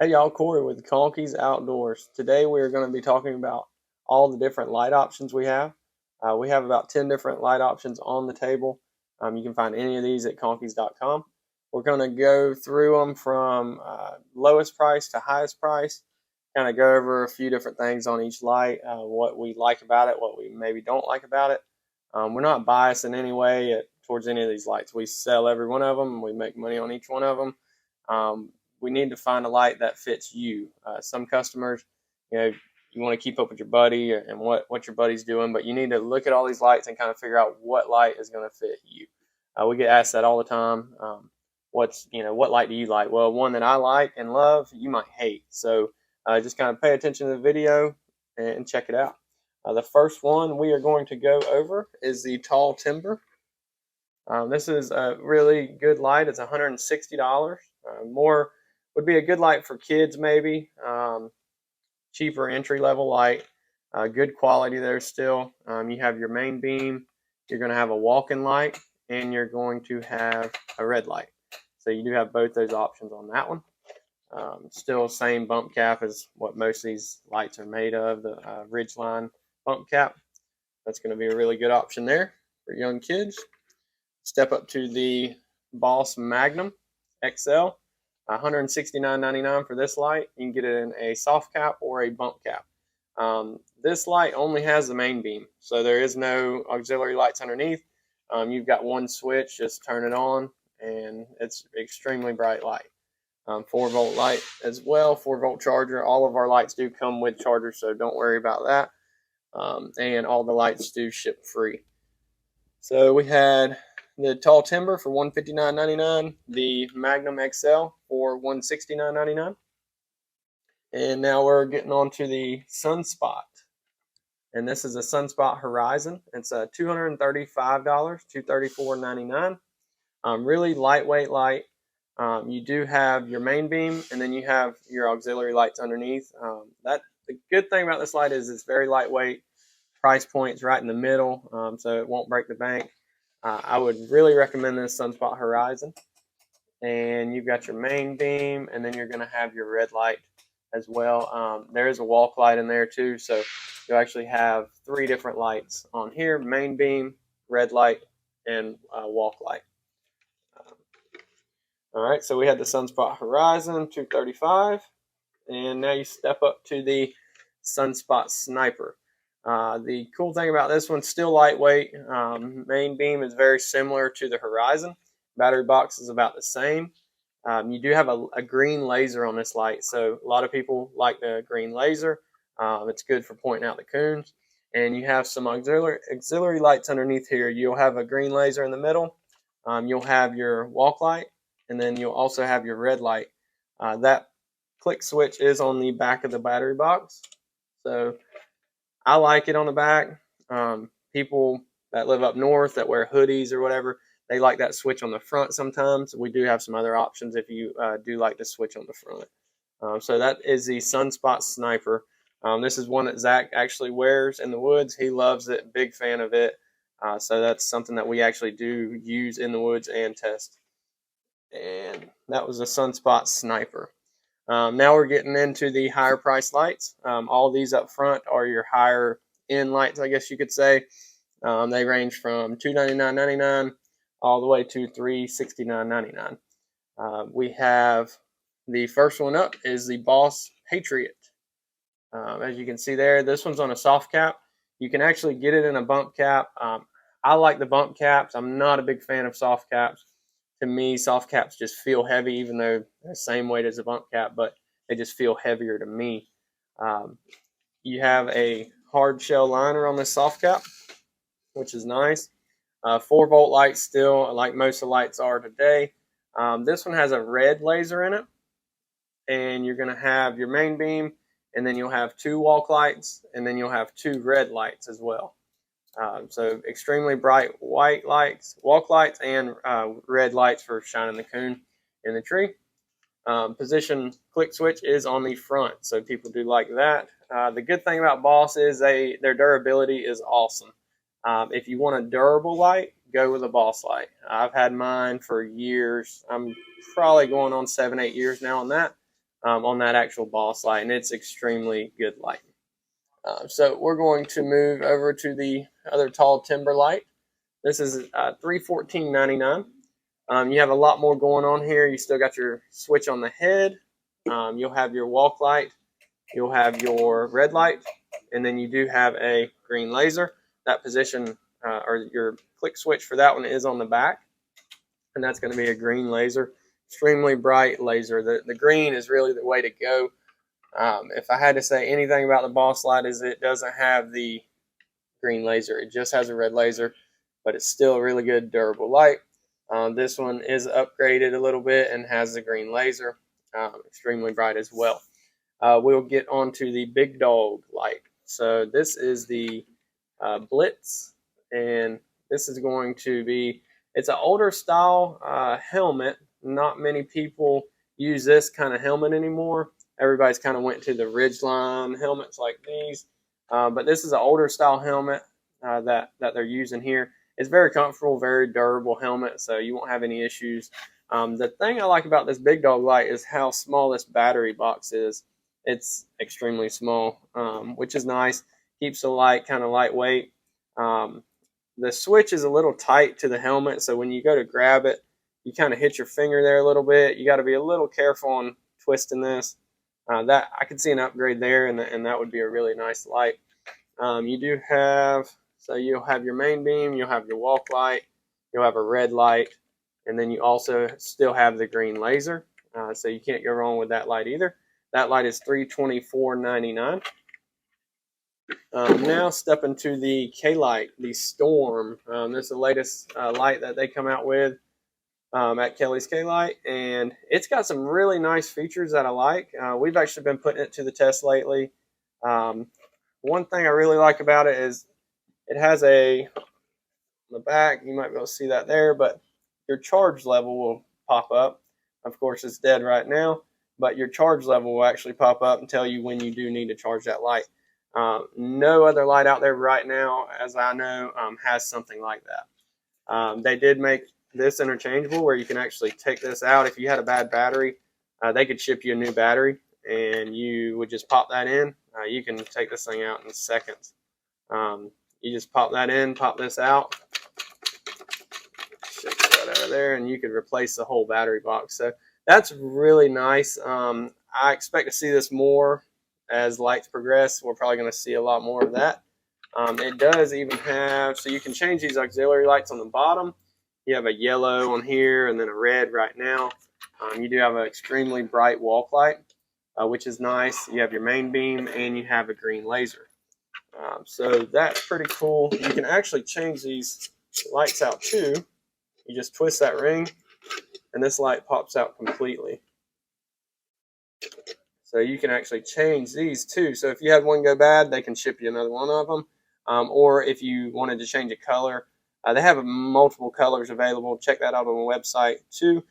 Hey y'all, Corey with Conkeys Outdoors. Today we are going to be talking about all the different light options we have. We have about 10 different light options on the table. You can find any of these at conkeys.com. We're going to go through them from lowest price to highest price, kind of go over a few different things on each light, what we like about it, what we maybe don't like about it. We're not biased in any way towards any of these lights. We sell every one of them. We make money on each one of them. We need to find a light that fits you. Some customers, you want to keep up with your buddy and what your buddy's doing, but you need to look at all these lights and kind of figure out what light is going to fit you. We get asked that all the time. What light do you like? Well, one that I like and love, you might hate. So just kind of pay attention to the video and check it out. The first one we are going to go over is the Tall Timber. This is a really good light. It's $160. More would be a good light for kids, maybe. Cheaper entry level light. Good quality there still. You have your main beam. You're going to have a walk-in light, and you're going to have a red light. So you do have both those options on that one. Still same bump cap as what most of these lights are made of, the Ridgeline bump cap. That's going to be a really good option there for young kids. Step up to the Boss Magnum XL, $169.99 for this light. You can get it in a soft cap or a bump cap. This light only has the main beam, so there is no auxiliary lights underneath. You've got one switch, just turn it on, and it's extremely bright light. 4-volt light as well, 4-volt charger. All of our lights do come with chargers, so don't worry about that. And all the lights do ship free. So we had the Tall Timber for $159.99, the Magnum XL for $169.99, and now we're getting on to the Sunspot, and this is a Sunspot Horizon. It's a $235, $234.99. Really lightweight light. You do have your main beam, and then you have your auxiliary lights underneath. The good thing about this light is it's very lightweight. Price point's right in the middle, so it won't break the bank. I would really recommend this Sunspot Horizon. And you've got your main beam, and then you're going to have your red light as well. There is a walk light in there too, so you actually have 3 different lights on here: main beam, red light, and walk light. All right, so we had the Sunspot Horizon, $235, and now you step up to the Sunspot Sniper. The cool thing about this one, still lightweight. Main beam is very similar to the Horizon. Battery box is about the same. You do have a green laser on this light, so a lot of people like the green laser. It's good for pointing out the coons. And you have some auxiliary lights underneath here. You'll have a green laser in the middle. You'll have your walk light, and then you'll also have your red light. That click switch is on the back of the battery box. So I like it on the back. People that live up north that wear hoodies or whatever, they like that switch on the front sometimes. We do have some other options if you do like to switch on the front. So that is the Sunspot Sniper. This is one that Zach actually wears in the woods. He loves it, big fan of it. So that's something that we actually do use in the woods and test. And that was a Sunspot Sniper. Now we're getting into the higher price lights. All these up front are your higher end lights, I guess you could say. They range from $299.99 all the way to $369.99. We have the first one up is the Boss Patriot. As you can see there, this one's on a soft cap. You can actually get it in a bump cap. I like the bump caps. I'm not a big fan of soft caps. To me, soft caps just feel heavy, even though they're the same weight as a bump cap, but they just feel heavier to me. You have a hard shell liner on this soft cap, which is nice. 4-volt light still, like most of the lights are today. This one has a red laser in it, and you're going to have your main beam, and then you'll have 2 walk lights, and then you'll have 2 red lights as well. So extremely bright white lights, walk lights, and red lights for shining the coon in the tree. Position click switch is on the front, so people do like that. The good thing about Boss is their durability is awesome. If you want a durable light, go with a Boss light. I've had mine for years. I'm probably going on 7-8 years now on that. on that actual boss light, and it's extremely good light. So we're going to move over to the other tall timber light. This is $314.99. You have a lot more going on here. You still got your switch on the head. You'll have your walk light. You'll have your red light, and then you do have a green laser. That position or your click switch for that one is on the back, and that's going to be a green laser. Extremely bright laser. The green is really the way to go. If I had to say anything about the boss light, is it doesn't have the green laser. It just has a red laser, but it's still a really good durable light. This one is upgraded a little bit and has the green laser. Extremely bright as well. We'll get on to the big dog light. So this is the Blitz, and this is going to be, it's an older style helmet. Not many people use this kind of helmet anymore. Everybody's kind of went to the Ridgeline helmets like these. But this is an older style helmet that they're using here. It's very comfortable, very durable helmet, so you won't have any issues. The thing I like about this big dog light is how small this battery box is. It's extremely small, which is nice. Keeps the light kind of lightweight. The switch is a little tight to the helmet, so when you go to grab it, you kind of hit your finger there a little bit. You got to be a little careful on twisting this. That I could see an upgrade there, and that would be a really nice light. You do have, so you'll have your main beam, you'll have your walk light, you'll have a red light, and then you also still have the green laser. So you can't go wrong with that light either. That light is $324.99. Now step into the K-Light, the Storm. This is the latest light that they come out with at Kelly's K-Light, and it's got some really nice features that I like. We've actually been putting it to the test lately. One thing I really like about it is it has on the back, you might be able to see that there, but your charge level will pop up. Of course, it's dead right now, but your charge level will actually pop up and tell you when you do need to charge that light. No other light out there right now, as I know, has something like that. They did make this interchangeable where you can actually take this out. If you had a bad battery, they could ship you a new battery, and you would just pop that in. You can take this thing out in seconds. You just pop that in, pop this out, shake that out of there, and you could replace the whole battery box. So that's really nice. I expect to see this more as lights progress. We're probably going to see a lot more of that. It does even have, so you can change these auxiliary lights on the bottom. You have a yellow on here and then a red right now. You do have an extremely bright walk light, which is nice. You have your main beam and you have a green laser. So that's pretty cool. You can actually change these lights out too. You just twist that ring and this light pops out completely. So you can actually change these too. So if you had one go bad, they can ship you another one of them. Or if you wanted to change a color, they have multiple colors available. Check that out on the website too.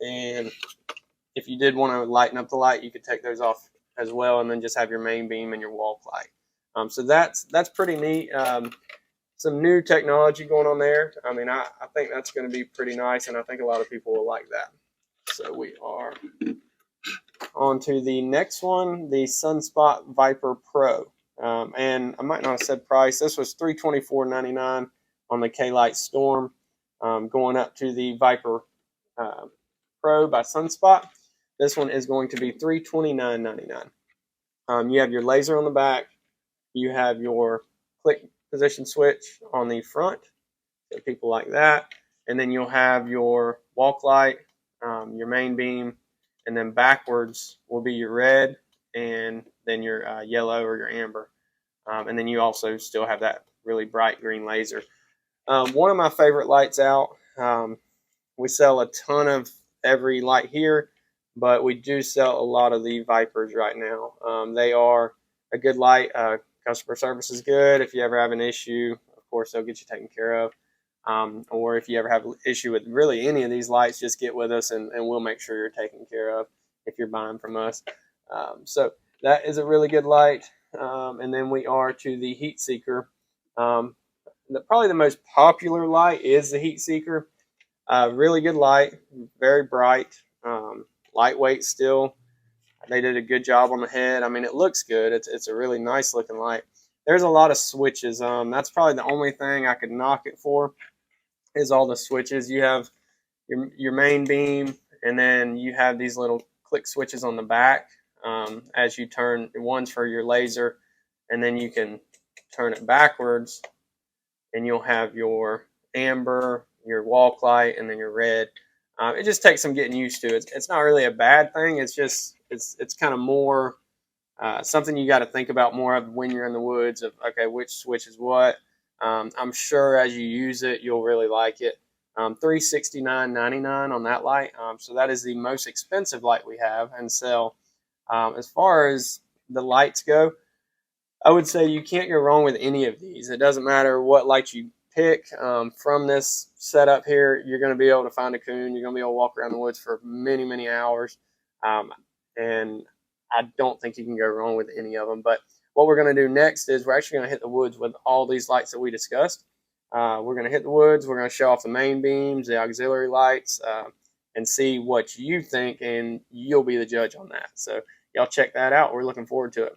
And if you did want to lighten up the light, you could take those off as well, and then just have your main beam and your walk light. So that's pretty neat. Some new technology going on there. I mean, I think that's going to be pretty nice, and I think a lot of people will like that. So we are on to the next one, the Sunspot Viper Pro. And I might not have said price. This was $324.99 on the K-Light Storm, going up to the Viper Pro by Sunspot. This one is going to be $329.99. You have your laser on the back. You have your click position switch on the front. So people like that. And then you'll have your walk light, your main beam, and then backwards will be your red and then your yellow or your amber. And then you also still have that really bright green laser. One of my favorite lights out. We sell a ton of every light here, but we do sell a lot of the Vipers right now. They are a good light. Customer service is good. If you ever have an issue, of course, they'll get you taken care of. Or if you ever have an issue with really any of these lights, just get with us and we'll make sure you're taken care of if you're buying from us. So that is a really good light. And then we are to the HEATSEEKER. Probably the most popular light is the HEATSEEKER. Really good light, very bright, lightweight still. They did a good job on the head. I mean, it looks good. It's a really nice looking light. There's a lot of switches. That's probably the only thing I could knock it for is all the switches. You have your main beam, and then you have these little click switches on the back as you turn. One's for your laser, and then you can turn it backwards, and you'll have your amber, your walk light, and then your red. It just takes some getting used to. It's not really a bad thing. It's just it's kind of more something you got to think about more of when you're in the woods. Of okay, which switch is what. I'm sure as you use it, you'll really like it. $369.99 on that light. So that is the most expensive light we have and sell. As far as the lights go, I would say you can't go wrong with any of these. It doesn't matter what light you pick from this setup here. You're going to be able to find a coon. You're going to be able to walk around the woods for many, many hours. And I don't think you can go wrong with any of them. But what we're going to do next is we're actually going to hit the woods with all these lights that we discussed. We're going to hit the woods. We're going to show off the main beams, the auxiliary lights, and see what you think, and you'll be the judge on that. So y'all check that out. We're looking forward to it.